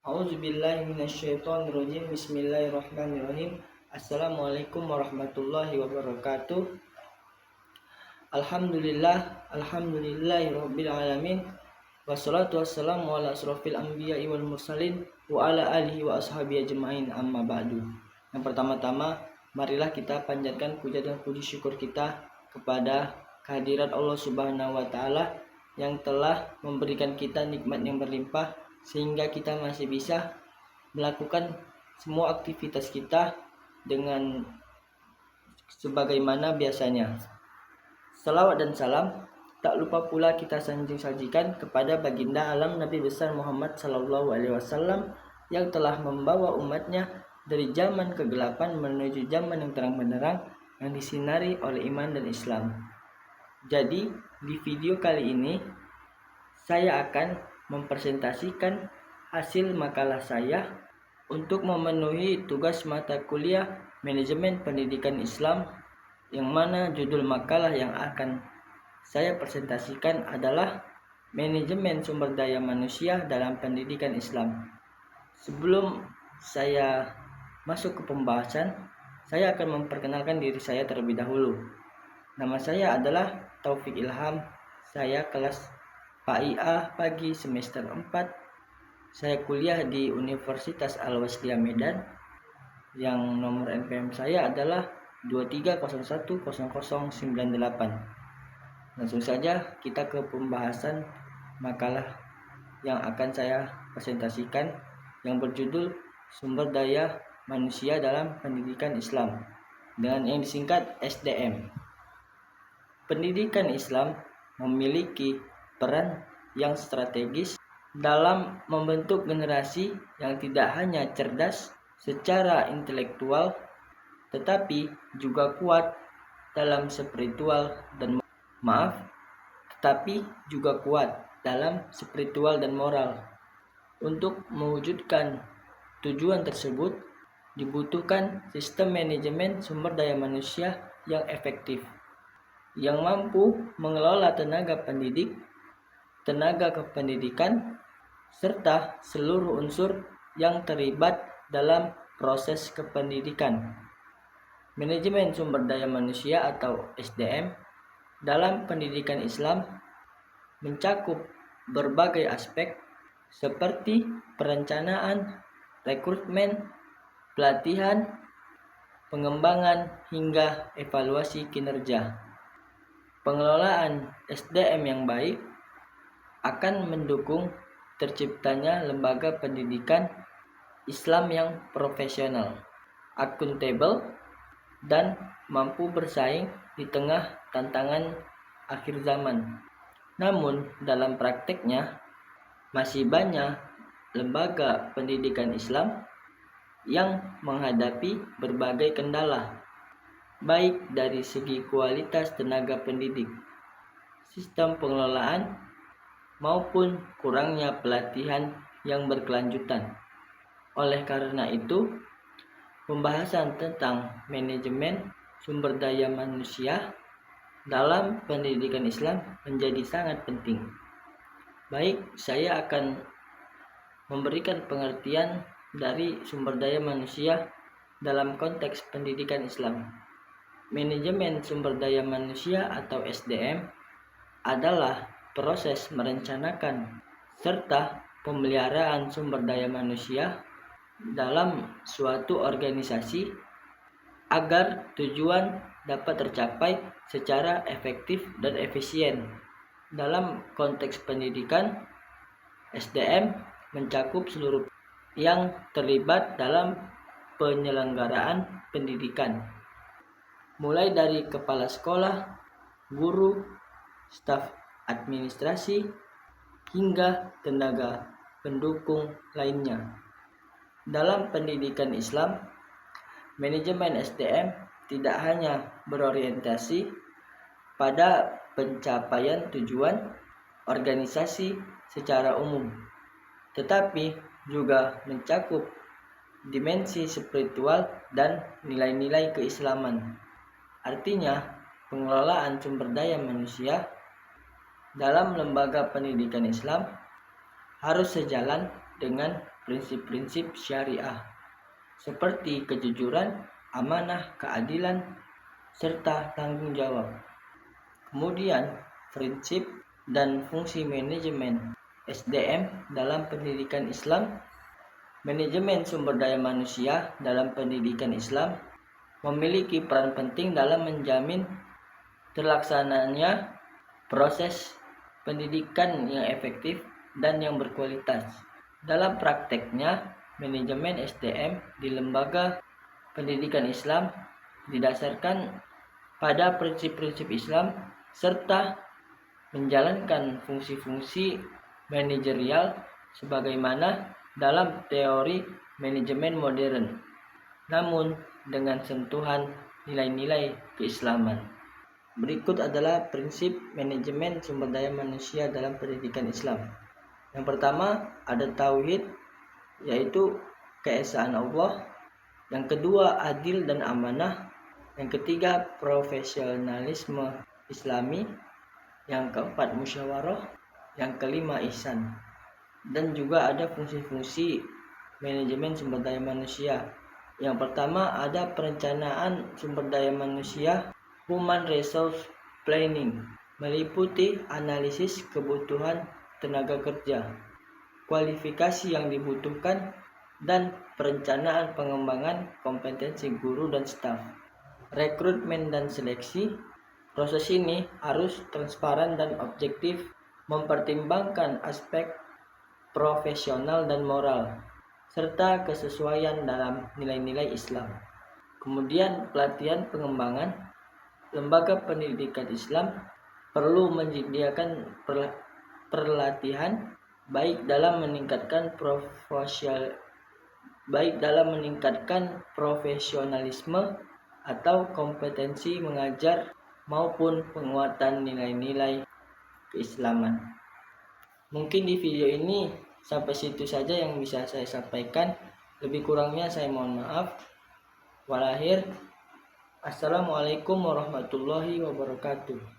A'udzubillahiminasyaitonirrajim. Bismillahirrahmanirrahim. Assalamualaikum warahmatullahi wabarakatuh. Alhamdulillahirabbil alamin. Wassalatu wassalamu ala asrofil anbiya'i wal mursalin wa ala alihi wa ashabihi ajma'in, amma ba'du. Yang pertama-tama, marilah kita panjatkan puja dan puji syukur kita kepada kehadirat Allah Subhanahu wa taala yang telah memberikan kita nikmat yang berlimpah sehingga kita masih bisa melakukan semua aktivitas kita dengan sebagaimana biasanya. Salawat dan salam tak lupa pula kita sajikan kepada baginda alam Nabi besar Muhammad sallallahu alaihi wasallam yang telah membawa umatnya dari zaman kegelapan menuju zaman yang terang benderang yang disinari oleh iman dan Islam. Jadi di video kali ini saya akan mempresentasikan hasil makalah saya untuk memenuhi tugas mata kuliah Manajemen Pendidikan Islam, yang mana judul makalah yang akan saya presentasikan adalah Manajemen Sumber Daya Manusia dalam Pendidikan Islam. Sebelum saya masuk ke pembahasan, saya akan memperkenalkan diri saya terlebih dahulu. Nama saya adalah Taufik Ilham. Saya kelas PAIA pagi semester 4. Saya kuliah di Universitas Al-Wasliyah Medan, yang nomor NPM saya adalah 23010098. Langsung saja kita ke pembahasan makalah yang akan saya presentasikan, yang berjudul Sumber Daya Manusia dalam Pendidikan Islam, dengan yang disingkat SDM. Pendidikan Islam memiliki peran yang strategis dalam membentuk generasi yang tidak hanya cerdas secara intelektual, tetapi juga kuat dalam spiritual dan moral. Untuk mewujudkan tujuan tersebut, dibutuhkan sistem manajemen sumber daya manusia yang efektif, yang mampu mengelola tenaga pendidik, tenaga kependidikan, serta seluruh unsur yang terlibat dalam proses kependidikan. Manajemen sumber daya manusia atau SDM dalam pendidikan Islam mencakup berbagai aspek seperti perencanaan, rekrutmen, pelatihan, pengembangan, hingga evaluasi kinerja. Pengelolaan SDM yang baik akan mendukung terciptanya lembaga pendidikan Islam yang profesional, akuntabel, dan mampu bersaing di tengah tantangan akhir zaman. Namun dalam prakteknya masih banyak lembaga pendidikan Islam yang menghadapi berbagai kendala, baik dari segi kualitas tenaga pendidik, sistem pengelolaan, maupun kurangnya pelatihan yang berkelanjutan. Oleh karena itu, pembahasan tentang manajemen sumber daya manusia dalam pendidikan Islam menjadi sangat penting. Baik, saya akan memberikan pengertian dari sumber daya manusia dalam konteks pendidikan Islam. Manajemen sumber daya manusia atau SDM adalah proses merencanakan serta pemeliharaan sumber daya manusia dalam suatu organisasi agar tujuan dapat tercapai secara efektif dan efisien. Dalam konteks pendidikan, SDM mencakup seluruh yang terlibat dalam penyelenggaraan pendidikan, mulai dari kepala sekolah, guru, staf administrasi, hingga tenaga pendukung lainnya. Dalam pendidikan Islam, manajemen SDM tidak hanya berorientasi pada pencapaian tujuan organisasi secara umum, tetapi juga mencakup dimensi spiritual dan nilai-nilai keislaman. Artinya, pengelolaan sumber daya manusia dalam lembaga pendidikan Islam harus sejalan dengan prinsip-prinsip syariah seperti kejujuran, amanah, keadilan, serta tanggung jawab. Kemudian, prinsip dan fungsi manajemen SDM dalam pendidikan Islam. Manajemen sumber daya manusia dalam pendidikan Islam memiliki peran penting dalam menjamin terlaksananya proses pendidikan yang efektif dan yang berkualitas. Dalam prakteknya, manajemen SDM di lembaga pendidikan Islam didasarkan pada prinsip-prinsip Islam serta menjalankan fungsi-fungsi manajerial sebagaimana dalam teori manajemen modern, namun dengan sentuhan nilai-nilai keislaman. Berikut adalah prinsip manajemen sumber daya manusia dalam pendidikan Islam. Yang pertama ada tauhid, yaitu keesaan Allah. Yang kedua adil dan amanah. Yang ketiga profesionalisme Islami. Yang keempat musyawarah. Yang kelima ihsan. Dan juga ada fungsi-fungsi manajemen sumber daya manusia. Yang pertama ada perencanaan sumber daya manusia, human resource planning, meliputi analisis kebutuhan tenaga kerja, kualifikasi yang dibutuhkan, dan perencanaan pengembangan kompetensi guru dan staf. Rekrutmen dan seleksi, proses ini harus transparan dan objektif, mempertimbangkan aspek profesional dan moral, serta kesesuaian dalam nilai-nilai Islam. Kemudian pelatihan pengembangan, lembaga pendidikan Islam perlu menyediakan pelatihan baik dalam meningkatkan profesionalisme atau kompetensi mengajar maupun penguatan nilai-nilai keislaman. Mungkin di video ini sampai situ saja yang bisa saya sampaikan. Lebih kurangnya saya mohon maaf. Walahir. Assalamualaikum warahmatullahi wabarakatuh.